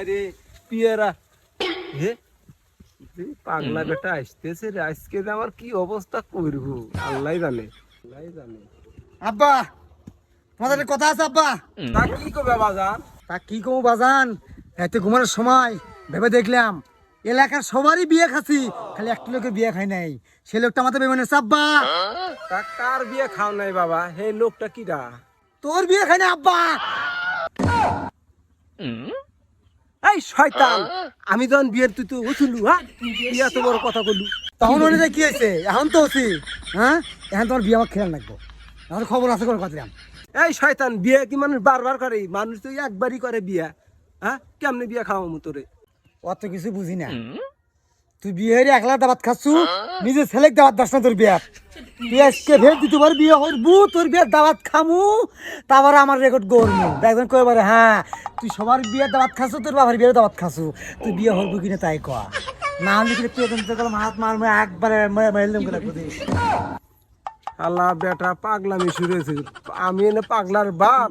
রে পিয়ারা হে পাগলা বেটা আসতেছে রে আজকে যে আমার কি অবস্থা করব আল্লাহই জানে আব্বা তোমাদের একটা কথা আছে আব্বা। তা কি করবে বাজার তা কি কমু বাজান, এতে ঘুমানোর সময় ভেবে দেখলাম এলাকার সবারই বিয়ে খাচ্ছি, খালি একটা লোকের বিয়ে খাই নাই। সে লোকটা আমাদের বেমানে আব্বা। তা কার বিয়ে খাও নাই বাবা হে লোকটা কিরা তোর বিয়ে খাই না আব্বা। এই শয়তান আমি যখন বিয়ের তুই তো উঠলু হ্যাঁ বিয়া তো বড় কথা বললু তখন মনে যায় কি হয়েছে, এখন তো হচ্ছি হ্যাঁ, এখন তোমার বিয়ে আমার খেয়াল রাখবো, আমার খবর আছে করে কথা। এই শয়তান বিয়ে কি মানুষ বারবার করে মানুষ তো একবারই করে বিয়া হ্যাঁ কেমনে বিয়া খাওয়ামু তোরে অত কিছু বুঝি না। তুই বিয়ে হয়ে একলা দাবাত খাচ্ছু, নিজের ছেলেকে দাবাত দাস না তোর বিয়া। তুই আজকে ভেজ দিতে পার বিয়ে হইবু, তোর বিয়ের দাবাত খামু, তারপরে আমার রেকর্ড গড়মু। একজন কয়ে পারে হ্যাঁ তুই সবার বিয়ের দাবাত খাচ্ছু, তোর বাবার বিয়ের দাবাত খাচ্ছু, তুই বিয়ে হইবু কিনা তাই কয়া। না হলে কিন্তু তুই এখান থেকে হাত মারমু একবারে মাইলাম করে রাখবো। আল্লাহ বেটা পাগলামি শুরু হয়েছে আমি এনে পাগলার বাপ